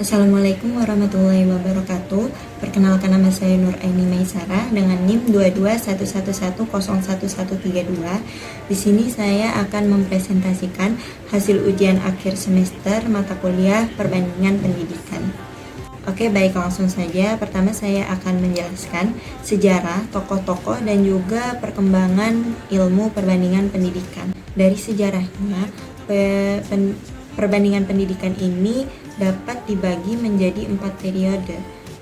Assalamualaikum warahmatullahi wabarakatuh. Perkenalkan, nama saya Nur Aini Maisara dengan NIM 2211101132. Di sini saya akan mempresentasikan hasil ujian akhir semester mata kuliah perbandingan pendidikan. Oke, baik, langsung saja. Pertama saya akan menjelaskan sejarah, tokoh-tokoh, dan juga perkembangan ilmu perbandingan pendidikan. Dari sejarahnya, perbandingan pendidikan ini dapat dibagi menjadi 4 periode.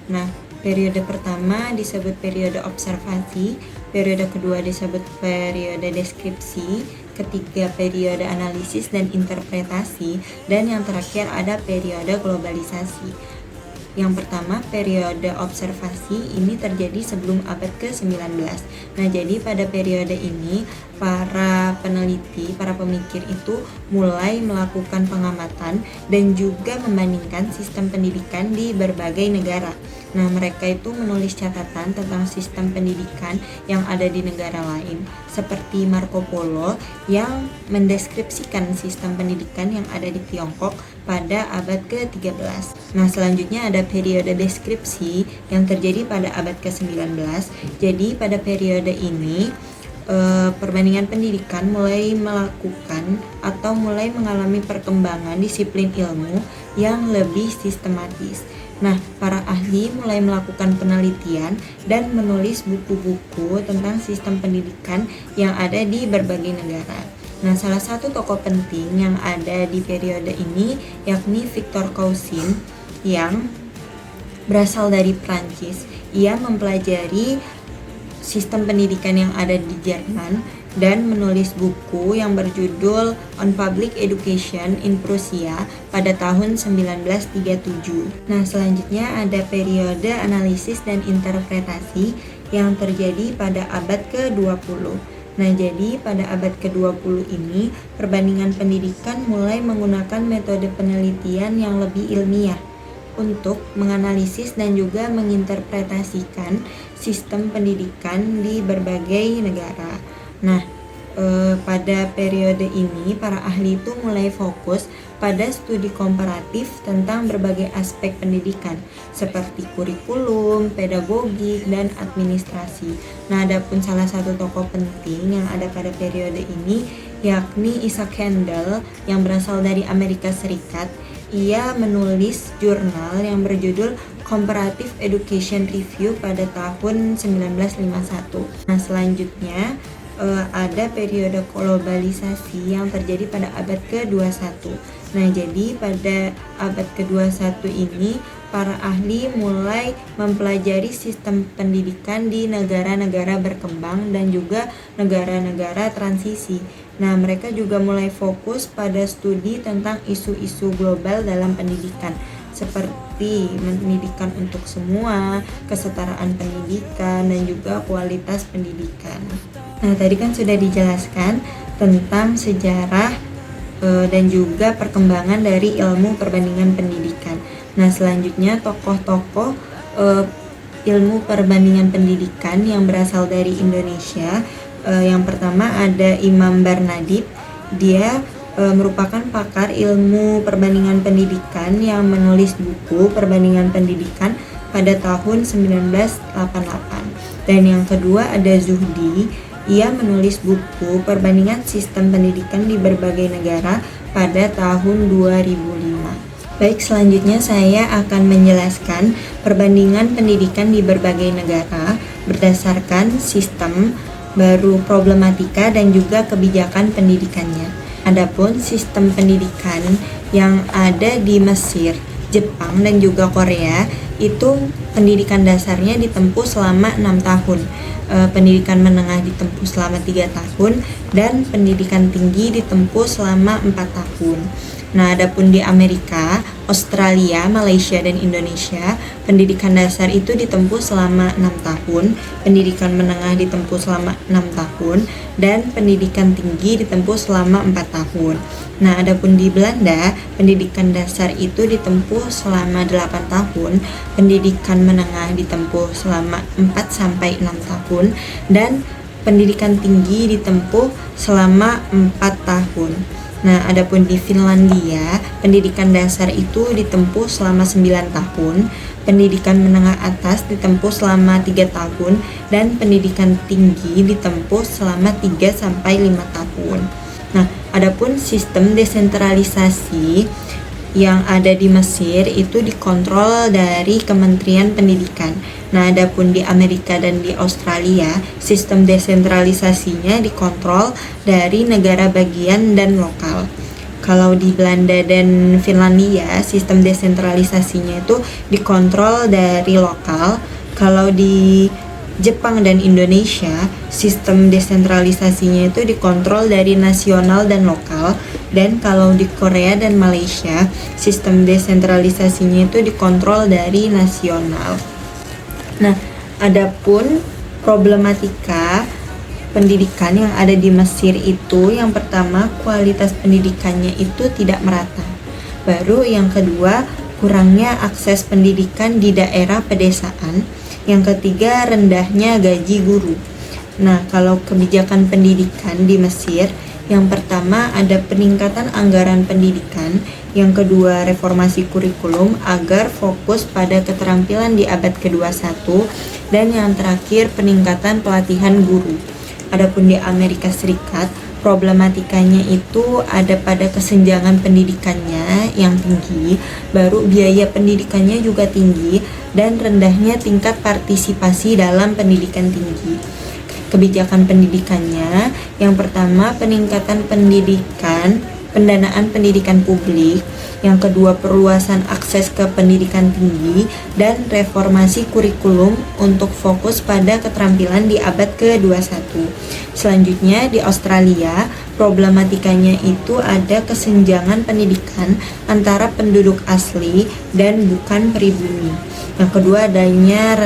Nah, periode pertama disebut periode observasi, periode kedua disebut periode deskripsi, ketiga periode analisis dan interpretasi, dan yang terakhir ada periode globalisasi. Yang pertama, periode observasi ini terjadi sebelum abad ke-19. Nah, jadi pada periode ini para peneliti, para pemikir itu mulai melakukan pengamatan dan juga membandingkan sistem pendidikan di berbagai negara. Nah, mereka itu menulis catatan tentang sistem pendidikan yang ada di negara lain, seperti Marco Polo yang mendeskripsikan sistem pendidikan yang ada di Tiongkok pada abad ke-13. Nah, selanjutnya ada periode deskripsi yang terjadi pada abad ke-19. Jadi pada periode ini perbandingan pendidikan mulai melakukan atau mulai mengalami perkembangan disiplin ilmu yang lebih sistematis. Nah, para ahli mulai melakukan penelitian dan menulis buku-buku tentang sistem pendidikan yang ada di berbagai negara. Nah, salah satu tokoh penting yang ada di periode ini yakni Victor Cousin yang berasal dari Prancis. Ia mempelajari sistem pendidikan yang ada di Jerman dan menulis buku yang berjudul On Public Education in Prussia pada tahun 1937. Nah, selanjutnya ada periode analisis dan interpretasi yang terjadi pada abad ke-20. Nah, jadi pada abad ke-20 ini perbandingan pendidikan mulai menggunakan metode penelitian yang lebih ilmiah untuk menganalisis dan juga menginterpretasikan sistem pendidikan di berbagai negara. Nah, pada periode ini para ahli itu mulai fokus pada studi komparatif tentang berbagai aspek pendidikan seperti kurikulum, pedagogik, dan administrasi. Nah, adapun salah satu tokoh penting yang ada pada periode ini yakni Isaac Handel yang berasal dari Amerika Serikat. Ia menulis jurnal yang berjudul Comparative Education Review pada tahun 1951. Nah, selanjutnya ada periode globalisasi yang terjadi pada abad ke-21. Nah, jadi pada abad ke-21 ini para ahli mulai mempelajari sistem pendidikan di negara-negara berkembang dan juga negara-negara transisi. Nah, mereka juga mulai fokus pada studi tentang isu-isu global dalam pendidikan, seperti pendidikan untuk semua, kesetaraan pendidikan, dan juga kualitas pendidikan. Nah, tadi kan sudah dijelaskan tentang sejarah dan juga perkembangan dari ilmu perbandingan pendidikan. Nah, selanjutnya tokoh-tokoh ilmu perbandingan pendidikan yang berasal dari Indonesia. Yang pertama ada Imam Barnadib. Dia merupakan pakar ilmu perbandingan pendidikan yang menulis buku perbandingan pendidikan pada tahun 1988. Dan yang kedua ada Zuhdi. Ia menulis buku perbandingan sistem pendidikan di berbagai negara pada tahun 2005. Baik, selanjutnya saya akan menjelaskan perbandingan pendidikan di berbagai negara berdasarkan sistem, baru problematika, dan juga kebijakan pendidikannya. Adapun sistem pendidikan yang ada di Mesir, Jepang, dan juga Korea itu pendidikan dasarnya ditempuh selama 6 tahun, pendidikan menengah ditempuh selama 3 tahun, dan pendidikan tinggi ditempuh selama 4 tahun. Nah, adapun di Amerika, Australia, Malaysia, dan Indonesia, pendidikan dasar itu ditempuh selama 6 tahun, pendidikan menengah ditempuh selama 6 tahun, dan pendidikan tinggi ditempuh selama 4 tahun. Nah, adapun di Belanda, pendidikan dasar itu ditempuh selama 8 tahun, pendidikan menengah ditempuh selama 4-6 tahun, dan pendidikan tinggi ditempuh selama 4 tahun. Nah, adapun di Finlandia, pendidikan dasar itu ditempuh selama 9 tahun, pendidikan menengah atas ditempuh selama 3 tahun, dan pendidikan tinggi ditempuh selama 3 sampai 5 tahun. Nah, adapun sistem desentralisasi yang ada di Mesir itu dikontrol dari Kementerian Pendidikan. Nah, adapun di Amerika dan di Australia, sistem desentralisasinya dikontrol dari negara bagian dan lokal. Kalau di Belanda dan Finlandia, sistem desentralisasinya itu dikontrol dari lokal. Kalau di Jepang dan Indonesia, sistem desentralisasinya itu dikontrol dari nasional dan lokal. Dan kalau di Korea dan Malaysia, sistem desentralisasinya itu dikontrol dari nasional. Nah, adapun problematika pendidikan yang ada di Mesir itu, yang pertama, kualitas pendidikannya itu tidak merata. Baru yang kedua, kurangnya akses pendidikan di daerah pedesaan. Yang ketiga, rendahnya gaji guru. Nah, kalau kebijakan pendidikan di Mesir, yang pertama ada peningkatan anggaran pendidikan, yang kedua reformasi kurikulum agar fokus pada keterampilan di abad ke-21, dan yang terakhir peningkatan pelatihan guru. Adapun di Amerika Serikat, problematikanya itu ada pada kesenjangan pendidikannya yang tinggi, baru biaya pendidikannya juga tinggi, dan rendahnya tingkat partisipasi dalam pendidikan tinggi. Kebijakan pendidikannya, yang pertama peningkatan pendanaan pendidikan publik, yang kedua perluasan akses ke pendidikan tinggi, dan reformasi kurikulum untuk fokus pada keterampilan di abad ke-21. Selanjutnya di Australia, problematikanya itu ada kesenjangan pendidikan antara penduduk asli dan bukan pribumi. Yang kedua adanya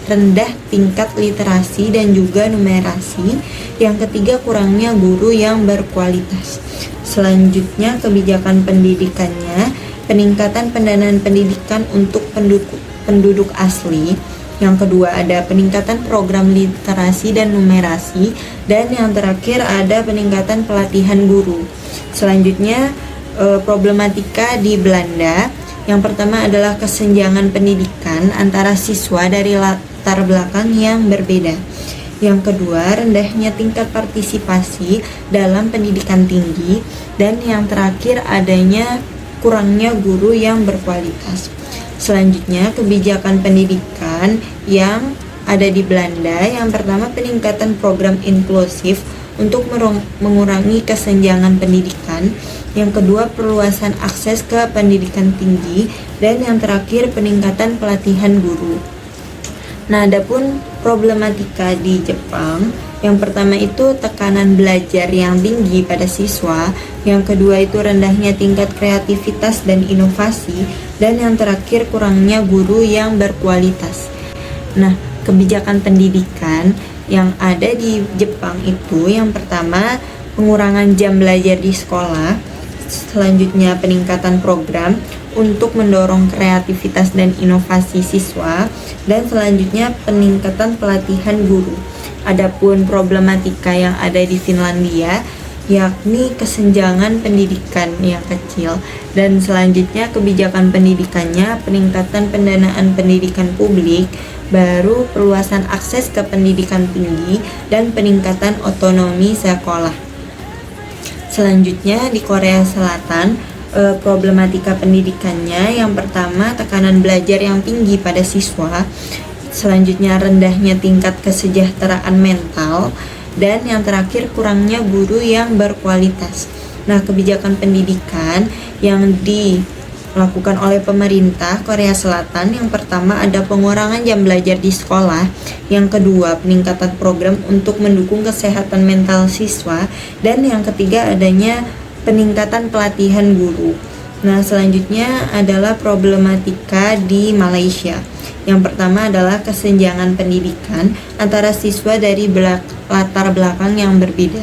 rendah tingkat literasi dan juga numerasi. Yang ketiga kurangnya guru yang berkualitas. Selanjutnya kebijakan pendidikannya, peningkatan pendanaan pendidikan untuk penduduk asli. Yang kedua ada peningkatan program literasi dan numerasi, dan yang terakhir ada peningkatan pelatihan guru. Selanjutnya problematika di Belanda. Yang pertama adalah kesenjangan pendidikan antara siswa dari latar belakang yang berbeda. Yang kedua, rendahnya tingkat partisipasi dalam pendidikan tinggi, dan yang terakhir adanya kurangnya guru yang berkualitas. Selanjutnya, kebijakan pendidikan yang ada di Belanda, yang pertama peningkatan program inklusif untuk mengurangi kesenjangan pendidikan, yang kedua perluasan akses ke pendidikan tinggi, dan yang terakhir peningkatan pelatihan guru. Nah, adapun problematika di Jepang, yang pertama itu tekanan belajar yang tinggi pada siswa, yang kedua itu rendahnya tingkat kreativitas dan inovasi, dan yang terakhir kurangnya guru yang berkualitas. Nah, kebijakan pendidikan yang ada di Jepang itu, yang pertama pengurangan jam belajar di sekolah, selanjutnya peningkatan program untuk mendorong kreativitas dan inovasi siswa, dan selanjutnya peningkatan pelatihan guru. Adapun problematika yang ada di Finlandia yakni kesenjangan pendidikan yang kecil, dan selanjutnya kebijakan pendidikannya peningkatan pendanaan pendidikan publik, baru perluasan akses ke pendidikan tinggi, dan peningkatan otonomi sekolah. Selanjutnya di Korea Selatan, problematika pendidikannya yang pertama tekanan belajar yang tinggi pada siswa, selanjutnya rendahnya tingkat kesejahteraan mental, dan yang terakhir kurangnya guru yang berkualitas. Nah, kebijakan pendidikan yang dilakukan oleh pemerintah Korea Selatan, yang pertama ada pengurangan jam belajar di sekolah, yang kedua peningkatan program untuk mendukung kesehatan mental siswa, dan yang ketiga adanya peningkatan pelatihan guru. Nah, selanjutnya adalah problematika di Malaysia. Yang pertama adalah kesenjangan pendidikan antara siswa dari latar belakang yang berbeda.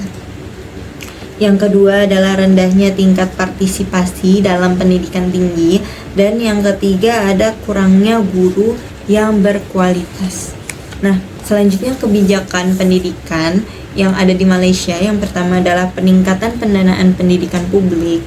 Yang kedua adalah rendahnya tingkat partisipasi dalam pendidikan tinggi, dan yang ketiga ada kurangnya guru yang berkualitas. Nah, selanjutnya kebijakan pendidikan yang ada di Malaysia. Yang pertama adalah peningkatan pendanaan pendidikan publik.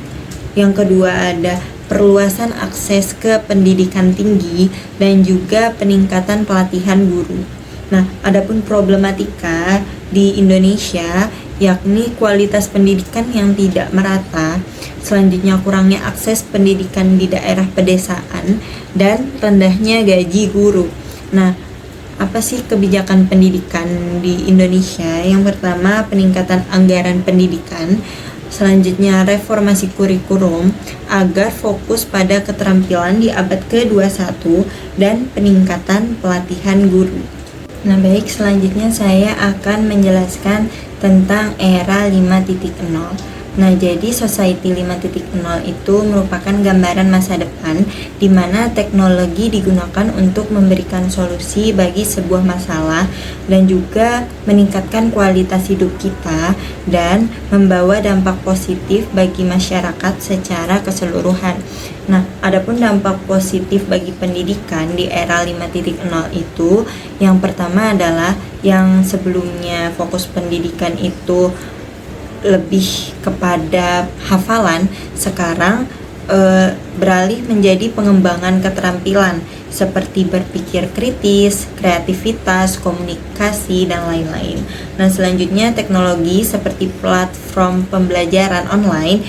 Yang kedua ada perluasan akses ke pendidikan tinggi dan juga peningkatan pelatihan guru. Nah, adapun problematika di Indonesia yakni kualitas pendidikan yang tidak merata, selanjutnya kurangnya akses pendidikan di daerah pedesaan, dan rendahnya gaji guru. Nah, apa sih kebijakan pendidikan di Indonesia? Yang pertama, peningkatan anggaran pendidikan. Selanjutnya, reformasi kurikulum agar fokus pada keterampilan di abad ke-21 dan peningkatan pelatihan guru. Nah, baik, selanjutnya saya akan menjelaskan tentang era 5.0. Nah, jadi Society 5.0 itu merupakan gambaran masa depan di mana teknologi digunakan untuk memberikan solusi bagi sebuah masalah dan juga meningkatkan kualitas hidup kita dan membawa dampak positif bagi masyarakat secara keseluruhan. Nah, adapun dampak positif bagi pendidikan di era 5.0 itu, yang pertama adalah yang sebelumnya fokus pendidikan itu lebih kepada hafalan, sekarang beralih menjadi pengembangan keterampilan seperti berpikir kritis, kreativitas, komunikasi, dan lain-lain. Nah, selanjutnya teknologi seperti platform pembelajaran online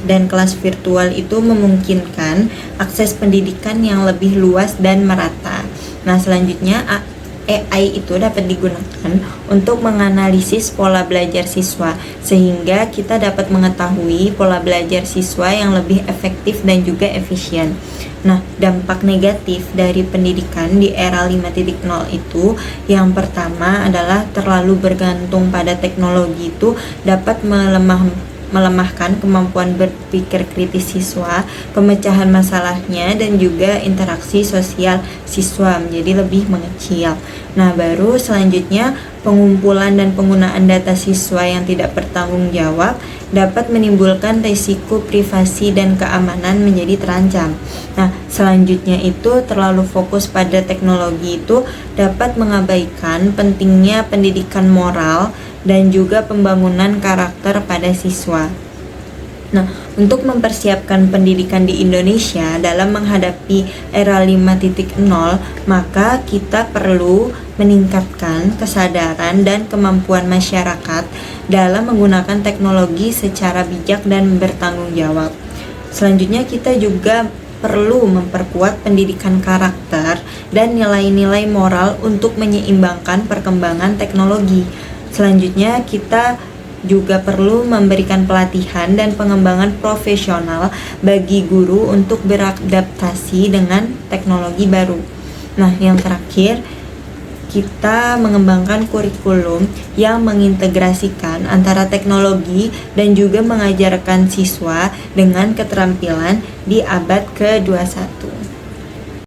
dan kelas virtual itu memungkinkan akses pendidikan yang lebih luas dan merata. Nah, selanjutnya AI itu dapat digunakan untuk menganalisis pola belajar siswa sehingga kita dapat mengetahui pola belajar siswa yang lebih efektif dan juga efisien. Nah, dampak negatif dari pendidikan di era 5.0 itu, yang pertama adalah terlalu bergantung pada teknologi itu dapat melemahkan kemampuan berpikir kritis siswa, pemecahan masalahnya, dan juga interaksi sosial siswa menjadi lebih mengecil. Nah, baru selanjutnya pengumpulan dan penggunaan data siswa yang tidak bertanggung jawab dapat menimbulkan risiko privasi dan keamanan menjadi terancam. Nah, selanjutnya itu terlalu fokus pada teknologi itu dapat mengabaikan pentingnya pendidikan moral dan juga pembangunan karakter pada siswa. Nah, untuk mempersiapkan pendidikan di Indonesia dalam menghadapi era 5.0, maka kita perlu meningkatkan kesadaran dan kemampuan masyarakat dalam menggunakan teknologi secara bijak dan bertanggung jawab. Selanjutnya, kita juga perlu memperkuat pendidikan karakter dan nilai-nilai moral untuk menyeimbangkan perkembangan teknologi. Selanjutnya, kita juga perlu memberikan pelatihan dan pengembangan profesional bagi guru untuk beradaptasi dengan teknologi baru. Nah, yang terakhir, kita mengembangkan kurikulum yang mengintegrasikan antara teknologi dan juga mengajarkan siswa dengan keterampilan di abad ke-21.